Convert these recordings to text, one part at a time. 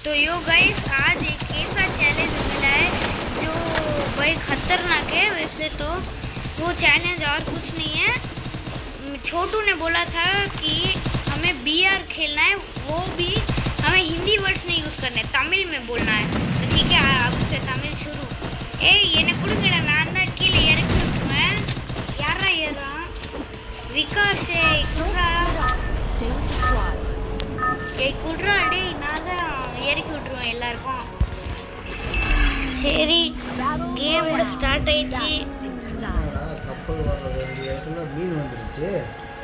तो yo guys आज एक ऐसा चैलेंज मिला है जो भाई खतरनाक है। वैसे तो वो चैलेंज और कुछ नहीं है। छोटू ने बोला था कि हमें बीआर खेलना है, वो भी हमें हिंदी वर्ड्स नहीं यूज़ करने, तमिल में बोलना है। तो ठीक है, अब से तमिल शुरू। என்ன கொடுங்கடா, நான் தான் கீழே இறக்கி விட்டுருவேன். யாரா ஏதா விகாஷ் குட்ரா குட்ரா டேய், நான் தான் இறக்கி விட்டுருவேன் எல்லாருக்கும். சரி, கேமோட ஸ்டார்ட் ஆயிடுச்சு.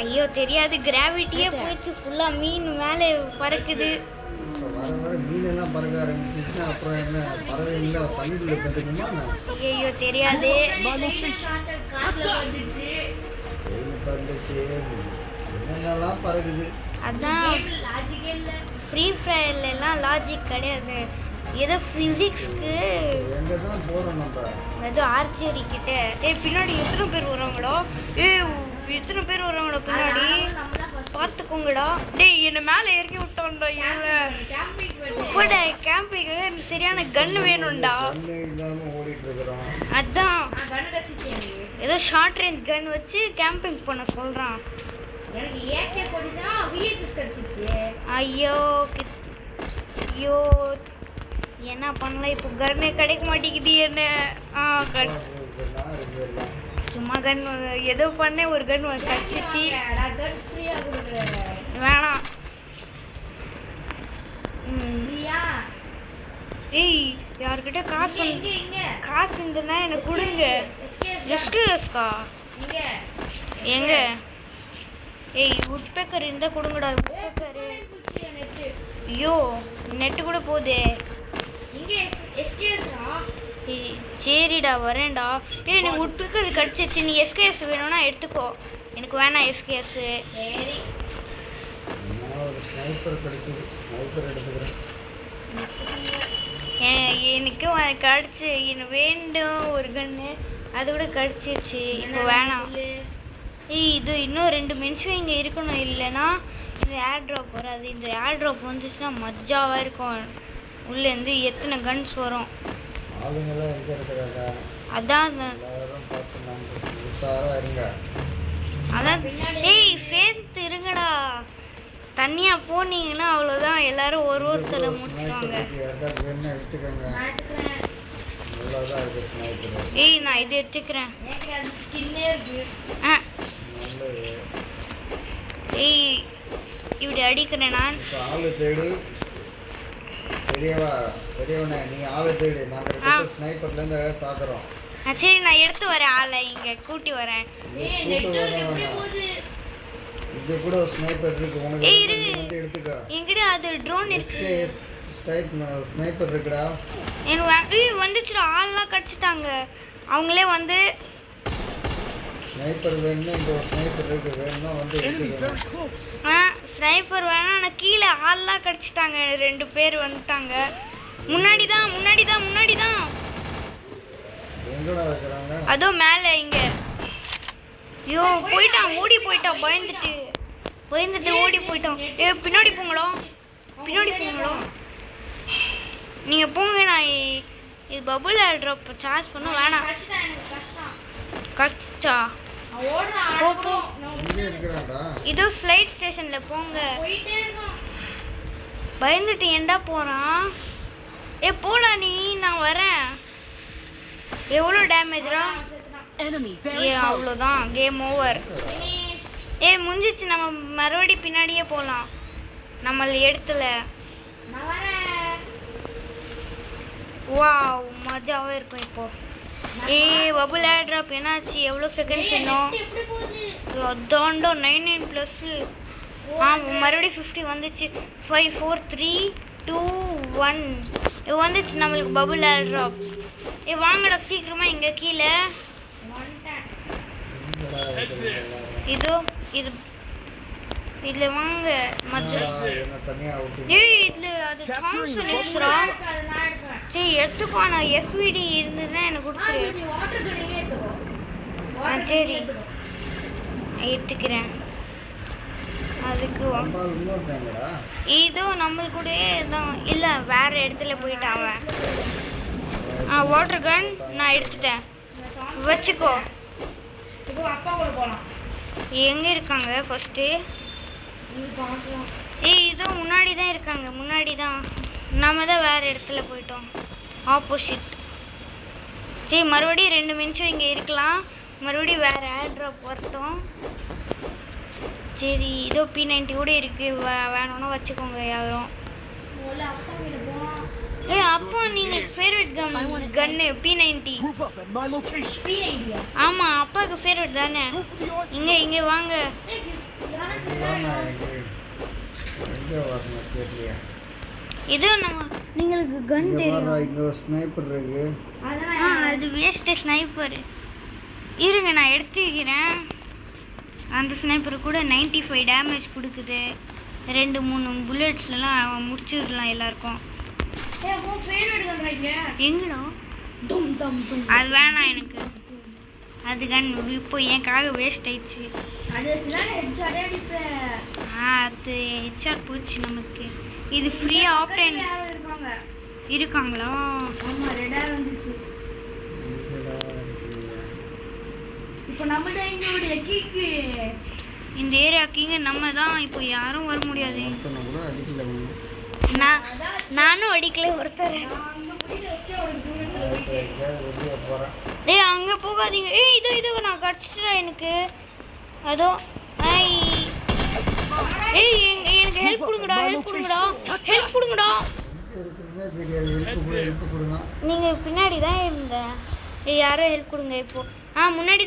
ஐயோ தெரியாது, கிராவிட்டியே போயிடுச்சு, ஃபுல்லாக மீன் மேலே பறக்குது. மீனெல்லாம் பறக்க ஆரம்பிச்சிச்சுன்னா அப்புறம் என்ன பறவைங்கள தண்ணிக்குள்ள கற்றுக்குமா? ஐயோ தெரியாது. என்னென்னலாம் பறக்குது. அதான் ஃப்ரீ ஃபயர்லாம் லாஜிக் கிடையாது, ஏதோ ஃபிசிக்ஸ்க்கு. எங்கே தான் போகிறோம் நம்ம? ஏதோ ஆர்ச்சரி கிட்ட. பின்னாடி எத்தனை பேர் வராங்களோ? எத்தனை பேர் வராங்களோ பின்னாடி, பார்த்துக்கோங்கடா. டேய் என்னை மேலே இறக்கி விட்டோம்டா. கூட கேம்பிங்கு சரியான கன் வேணும்டா. அதான் ஏதோ ஷார்ட் ரேஞ்ச் கன் வச்சு கேம்பிங் பண்ண சொல்கிறான். ஐயோ ஐயோ என்ன பண்ணலாம் இப்போ? கன்னே கிடைக்க மாட்டேங்குது. என்ன சும்மா கன் ஏதோ பண்ண ஒரு கன் கிடச்சிச்சு. வேணாம். ஏய் யார்கிட்ட காசு இருந்ததுன்னா எனக்கு கொடுங்க. எஸ்கா எங்க? ஏய் உட்பேக்கர் இருந்தால் கொடுங்கடா. உட்பேக்கரு ஐயோ நெட்டு கூட போதே. சரிடா வரேன்டா. எனக்கு உட்பேக்கர் கிடச்சிச்சு. நீ எஸ்கேஎஸ் வேணும்னா எடுத்துக்கோ. எனக்கு வேணாம் எஸ்கேஎஸ். சரி எனக்கு கிடச்சி எனக்கு வேண்டும் ஒரு கன்று, அது கூட கிடச்சிருச்சு. இப்போ வேணாம். இது இன்னும் 2 நிமிஷம் இங்கே இருக்கணும், இல்லைன்னா இந்த ஏர் ட்ராப் வராது. இந்த ஏர் ட்ராப் வந்துச்சுன்னா மஜாவாக இருக்கும். உள்ளேருந்து எத்தனை கன்ஸ் வரும். அதான் அதான் ஏய் சேர்த்து இருங்கடா. தனியாக போனீங்கன்னா அவ்வளோதான், எல்லாரும் ஒருத்தரை முடிச்சுவாங்க. ஏய் நான் இது எடுத்துக்கிறேன். ஏய் இப்படி அடிக்கிறேன் நான். சரி நான் எடுத்து வரேன், ஆளை இங்கே கூட்டி வரேன். இங்க கூட ஒரு ஸ்னைப்பர் இருக்கு, உனக்கு வந்து எடுத்துக்க. எங்கடா அது ட்ரோன் இருக்கு? ஸ்னைப்பர் இருக்குடா. எனக்கு வந்துச்சுடா, ஆள்லாம் கடிச்சிட்டாங்க. அவங்களே வந்து ஸ்னைப்பர் வேணும்னா இந்த ஒரு ஸ்னைப்பர் இருக்கு, வேணும்னா வந்து எடுத்துக்க. ஸ்னைப்பர் வேணா. நான் கீழே ஆள்லாம் கடிச்சிட்டாங்க, 2 பேர் வந்துட்டாங்க. முன்னாடி தான் எங்கடா இருக்கறாங்க? அதோ மேலே இங்க. ஐயோ போயிட்டான், ஓடி போயிட்டான். பயந்துட்டு ஓடி போயிட்டான். பின்னாடி போங்களோ. நீங்கள் போங்க. நான் இது பபுள் ஏர் ட்ராப் சார்ஜ் பண்ண வேணாம். கஷ்டா போ. இதோ ஸ்லைட் ஸ்டேஷனில் போங்க. பயந்துட்டு ஏண்டா போகிறான்? போடா நீ, நான் வரேன். எவ்வளோ டேமேஜ்ரா? அவ்வளோதான், கேம் ஓவர். முடிஞ்சிச்சு. நம்ம மறுபடி பின்னாடியே போகலாம். நம்மள இடத்துல வாவ் மஜாவே இருக்கும். இப்போ பபுள் ஏர் ட்ராப் என்னாச்சு? எவ்வளோ செகண்ட்ஸ் இன்னும்? அதாண்டோ 99+. மறுபடியும் 50 வந்துச்சு. 5 4 3 2 1 வந்துச்சு நம்மளுக்கு பபுள் ஏர் ட்ராப். வாங்கடா சீக்கிரமா இங்கே கீழே. இதோ இதுல வாங்க மச்சா. இதுல அது தாம்சன் எக்ஸ்ட்ரா. சரி எடுத்துக்கோ. நான் எஸ்விடி இருந்ததுன்னா எனக்கு கொடுத்துரு. சரி எடுத்துக்கிறேன். அதுக்கு இன்னொருத்தங்கடா இதுவும் நம்ம கூடயே தான் இல்லை வேற இடத்துல போயிட்டான் அவன். வாட்டர் கன் நான் எடுத்துட்டேன், வச்சுக்கோ. இப்போ அப்பா கூட போகலாம். எங்கே இருக்காங்க ஃபஸ்ட்டு? இதுவும் முன்னாடி தான் இருக்காங்க, முன்னாடி தான். நம்ம தான் வேறு இடத்துல போயிட்டோம், ஆப்போசிட். சரி, மறுபடியும் 2 நிமிஷம் இங்கே இருக்கலாம், மறுபடியும் வேறு ஏர் ட்ராப் வரட்டும். சரி, இதோ P90 கூட இருக்குது, வேணும்னா வச்சுக்கோங்க யாரும். அப்பா கிட்ட போகலாம். அப்போ நீங்கள் ஃபேவரட் கன்னு P90. P90 ஆமாம், அப்பாவுக்கு ஃபேவரட் தானே. இங்கே வாங்க. எங்கே வரணும் தெரியலையா? இது நம்ம നിങ്ങൾക്ക് கன் தெரியும். இங்கே ஒரு ஸ்னைப்பர் இருக்கு. அது வேஸ்ட்டு ஸ்னைப்பர். இருங்க நான் எடுத்துக்கிறேன். அந்த ஸ்னைப்பர் கூட 95 டேமேஜ் கொடுக்குது. 2-3 புல்லட்ஸ்லாம் முடிச்சிடலாம் எல்லாருக்கும். எங்கடா? அது வேணாம் எனக்கு. அது கன் இப்போ எனக்காக வேஸ்ட் ஆயிடுச்சு. அது ஹெட்ஷாட் போச்சு நமக்கு. இது ஃப்ரீயாக ஆப்ஷன் இருக்காங்களா? ஆமாம், ரெடாக வந்துச்சு. இப்போ நம்ம தான் எங்களுடைய கிக்கு. இந்த ஏரியா கிங்க நம்ம தான். இப்போ யாரும் வர முடியாது. கூட அடிக்கல. நானும் அடிக்கல ஒருத்தர். வெளியே போகிறேன். அங்கே போகாதீங்க. இதோ நான் கடிச்சிட்டேன் எனக்கு. அதோ எனக்கு ஹெல்ப் கொடுங்கடா. இருக்குன்னே தெரியாது. ஹெல்ப் கொடுங்க. நீங்கள் பின்னாடி தான் இருந்தேன். யாரோ ஹெல்ப் கொடுங்க இப்போ. முன்னாடி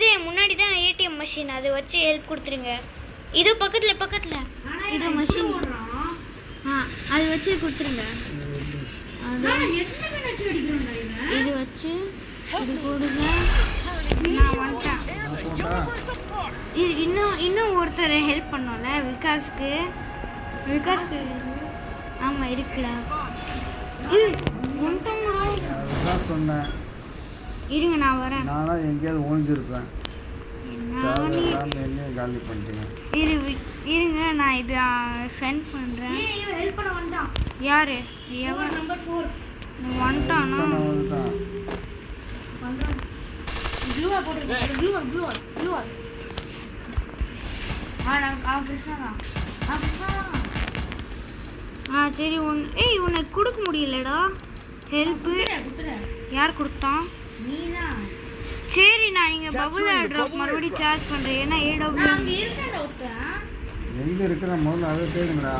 தான் ஏடிஎம் மிஷின், அதை வச்சு ஹெல்ப் கொடுத்துருங்க. இது பக்கத்தில் இது மிஷின். அது வச்சு கொடுத்துருங்க. இது வச்சு இது கொடுங்க. நான் வந்துட்டேன். இன்னும் ஒருத்தர் ஹெல்ப் பண்ணோம்ல, விகாஸ்க்கு. ஆமாம் இருக்குடா. அதுதான் சொன்னேன். இருங்க நான் வரேன். நானா எங்கேயாவது ஒழிஞ்சிருப்பேன். என்ன காலி பண்ணிட்டீங்க. இருங்க நான் இது சென்ட் பண்ணுறேன். ஹெல்ப் பண்ண வந்தான். யாரு? நம்பர் 4 வந்துட்டானா? ப்ளூவா போட்டு ப்ளூவா. நான் கிருஷ்ணா தான். சரி. உனக்கு கொடுக்க முடியலடா ஹெல்ப்பு. யார் கொடுத்தான்? நீதான். சரி, நான் இங்கே பபுள் ஏர் ட்ராப் மறுபடியும் சார்ஜ் பண்ணுறேன். ஏன்னா AW எங்கே இருக்கிற முதல்ல அதை தேடுங்கடா.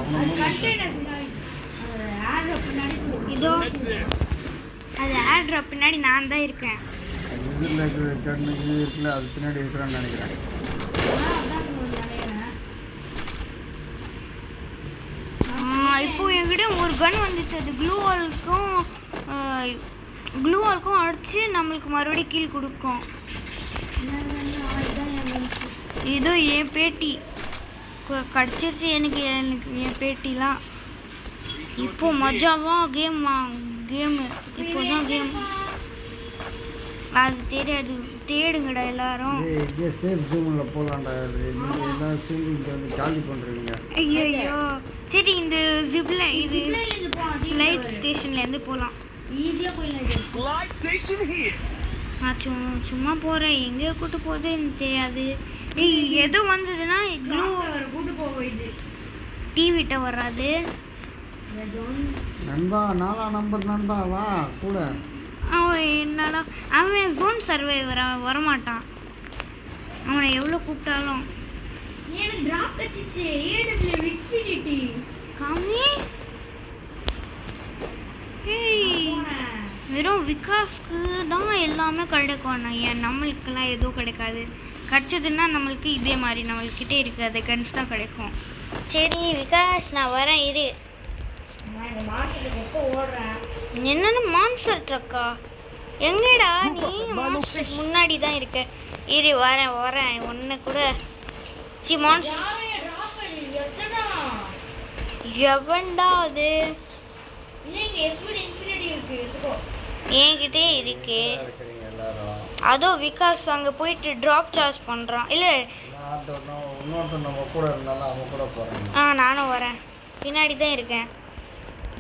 இதோ அது ஏர் ட்ராப் பின்னாடி நான் தான் இருக்கேன். இதில் இது இருக்குல்ல, அது பின்னாடி இருக்கிறான்னு நினைக்கிறேன். இப்போ என்கிட்ட ஒரு கன் வந்துச்சு. அது க்ளூ வால்க்கும் அடிச்சு நம்மளுக்கு மறுபடியும் கீழ் கொடுக்கும். இதோ என் பேட்டி கிடச்சிச்சு எனக்கு என் பேட்டிலாம். இப்போ மஜாவா கேமு இப்போதான் கேம். அது தெரியாது, தேடுங்கடா எல்லாரும். இங்கே சேஃப் ஜோனில் போகலான்டா. நீங்கள் எல்லாம் சேர்ந்து இங்கே வந்து காலி பண்ணுறீங்க. ஐயோ சரி, இந்த ஜிப்ல இது ஸ்லைட் ஸ்டேஷன்லேருந்து போகலாம். ஈஸியாக போயிடலாம். Slide station here. நான் சும்மா போகிறேன். எங்கே கூட்டு போகுதுன்னு தெரியாது. எது வந்ததுன்னா க்ளூ கூட்டு போகுது. டிவிட்ட வராது. நண்பா 4ஆம் நம்பர் நண்பா வா கூட. என்னடா அவன் ஜோன் சர்வைவரா வரமாட்டான். அவனை எவ்வளோ கூப்பிட்டாலும். எனக்கு டிராப் கச்சிச்சு. ஏடபிள்யூ இன்ஃபினிட்டி காமி. வெறும் விகாஸ்க்கு தான் எல்லாமே கிடைக்கும். நம்மளுக்கெல்லாம் எதுவும் கிடைக்காது. கிடச்சதுன்னா நம்மளுக்கு இதே மாதிரி நம்மள்கிட்டே இருக்காது கன்ஸ் தான் கிடைக்கும். சரி விகாஸ், நான் வரேன் இரு. என்னென்ன மான்ஸ்டர் ட்ரக்கா? எங்கடா நீ? முன்னாடி தான் இருக்க. இரு வரேன். ஒன்று கூட மான்ஸ்டர் எவன்டா அது? என்கிட்டே இருக்கு. நேரம். அதோ விகாஸ் அங்கே போயிட்டு ட்ராப் சார்ஜ் பண்ணுறான். இல்லை நான் இன்னொருத்தன் நம்ம கூட இருந்தாலும் அவன் கூட போகிறேன். நானும் வரேன். பின்னாடி தான் இருக்கேன்.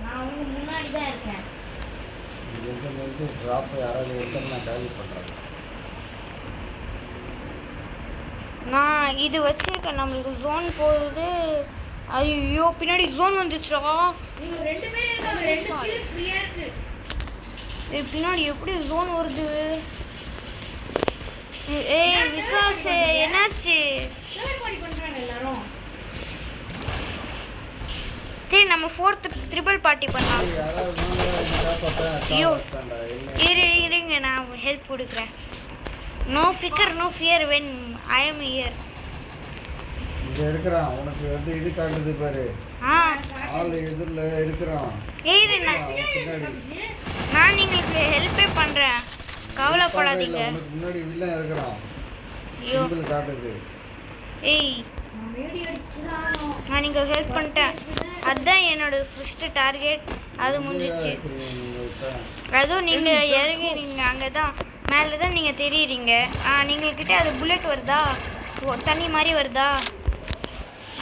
நான் உங்க முன்னாடி தான் இருக்கேன். எங்கே ட்ராப் யாராவது ஒருத்தர் நான் காலி பண்ணுறேன். நான் இது வச்சிருக்கேன். நம்மளுக்கு ஜோன் போகுது. ஐயோ பின்னாடி ஜோன் வந்துச்சுடா. நீங்க 2 பேர் இருக்காங்க. 2 கில் ஃப்ரீயா இருக்கு. பின்னாடி எப்படி ஜோன் வருது? ஏய் விகாஸ் என்னாச்சு? லெவல் பாடி பண்றாங்க எல்லாரும். சரி நம்ம 4th ட்ரிபிள் பார்ட்டி பண்ணலாம். ஐயோ இருங்க நான் ஹெல்ப் கொடுக்குறேன். No fear when I am here. இங்க இருக்கிறான். உனக்கு வந்து இது காட்டுது பாரு. ஆள் எதிரில் இருக்கிறான். ஏய் பின்னாடி நான் உங்களுக்கு ஹெல்ப்பே பண்றேன். கவலைப்படாதீங்க. உனக்கு முன்னாடி வில்லன் இருக்கிறான். ஐயோ சிம்பிள் காட்டுது. ஏய் நான் மேடி அடிச்சுதான். நான் நீங்கள் ஹெல்ப் பண்ணிட்டேன். அதுதான் என்னோட ஃபர்ஸ்ட் டார்கெட். அது முடிஞ்சிச்சு. அதுவும் நீங்கள் இறங்கிறீங்க. அங்கே தான் மேலே தான் நீங்கள் தெரியுறீங்க. நீங்கள்கிட்ட அது புல்லட் வருதா? தண்ணி மாதிரி வருதா?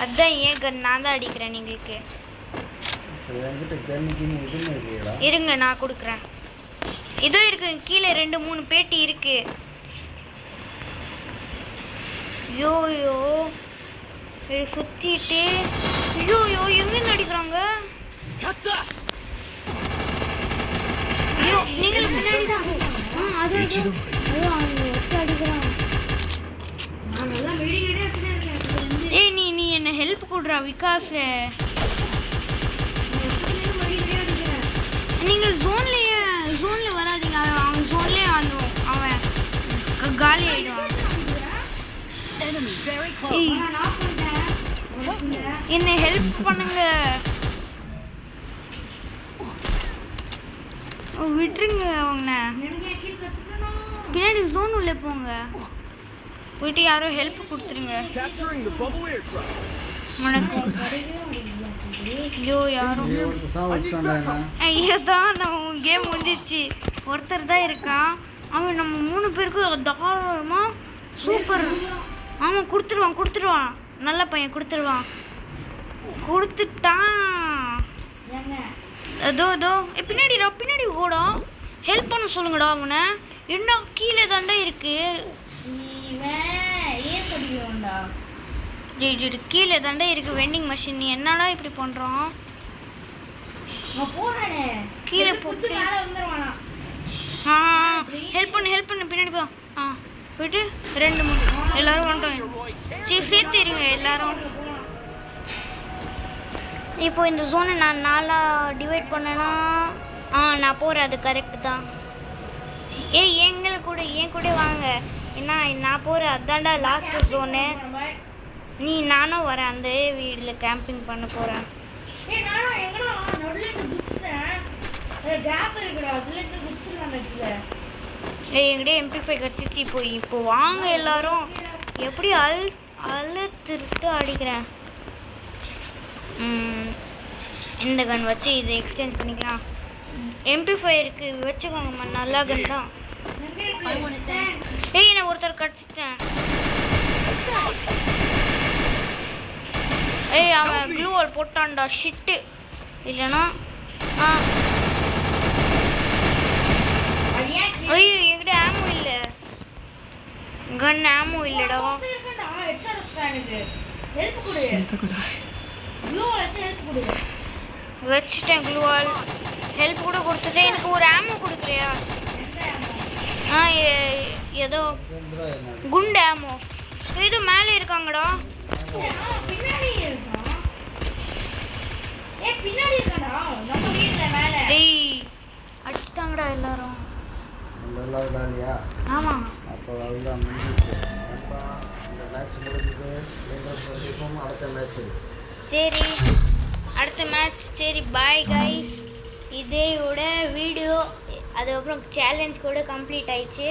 அதுதான் ஏன் கன் நான் தான் அடிக்கிறேன் நீங்களுக்கு. இருங்க நான் கொடுக்குறேன். இதோ இருக்கு கீழே 2-3 பேட்டி இருக்கு. யோ இது சுத்திட்டு ஐயோ எங்க நடிக்கிறாங்க? ஐயோ நீங்கள் பின்னாடி தான். அது அவங்க வச்சு அடிக்கிறான். நான் நல்லா மேடி அடிச்சுதான் இருக்கேன். ஏய் நீ என்ன ஹெல்ப் கொடுறா விகாஸ். நீங்கள் ஜோனில் வராதீங்க. அவன் ஜோன்லேயே அவன் காலி ஆகிடுவான். என்ன ஹெல்ப் பண்ணுங்க. விட்டுருங்க அவங்க. பின்னாடி ஜோன் உள்ள போங்க. போயிட்டு யாரோ ஹெல்ப் கொடுத்துருங்க. வணக்கம். ஐயோ யாரும் ஐயோ தான் நம்ம கேம் முடிஞ்சிச்சு. ஒருத்தர் தான் இருக்கான். அவன் நம்ம 3 பேருக்கு தாராளமாக சூப்பர். ஆமாம் கொடுத்துருவான். நல்ல பையன் கொடுத்துட்டான். அதோ பின்னாடி ஓடா. ஹெல்ப் பண்ண சொல்லுங்கடா அவனை. என்ன கீழே தாண்டா இருக்கு. கீழே தாண்டா இருக்கு வெண்டிங் மிஷின். நீ என்னடா இப்படி பண்றான்? கீழே ஹெல்ப் பண்ணு பின்னாடி போ. போயிட்டு 2-3 எல்லாரும் வந்துட்டோம். சேர்த்து இருங்க எல்லாரும். இப்போ இந்த ஜோனை நான் 4 டிவைட் பண்ணேன்னா நான் போகிறேன். அது கரெக்டு தான். என் கூட வாங்க. ஏன்னா நான் போகிறேன். அதான்டா லாஸ்ட் ஜோனு. நானும் வரேன். அந்த வீடில் கேம்பிங் பண்ண போகிறேன். என்கிட்ட MP5 கிடச்சிச்சு. இப்போ வாங்க எல்லாரும். எப்படி அழுத்திட்டு அடிக்கிறேன். இந்த கன் வச்சு இதை எக்ஸ்டெண்ட் பண்ணிக்கலாம். MP5 இருக்கு வச்சுக்கோங்கம்மா. நல்லா கன் தான். நான் ஒருத்தர் கடிச்சிட்டேன். அவன் க்ளூ வால் போட்டான்டா. ஷிட்டு இல்லைனா என்கிட்ட ஆமோ இல்லை. கன் ஆமோ இல்லைடா. வச்சுட்டேன் க்ளூ வால். ஹெல்ப் கூட கொடுத்துட்டேன். எனக்கு ஒரு ஆமோ கொடுக்குறியா? ஏதோ குண்டு ஆமோ. இது மேலே இருக்காங்கடா. அடிச்சிட்டாங்கடா எல்லாரும். ஆமா அப்போ அதுதான் முடிஞ்சிச்சு. இந்த மேட்ச் முடிஞ்சது. அடுத்த மேட்ச். சரி அடுத்த மேட்ச். சரி பாய் கைஸ். இதோட வீடியோ அதுக்கப்புறம் சேலஞ்ச் கூட கம்ப்ளீட் ஆயிடுச்சு.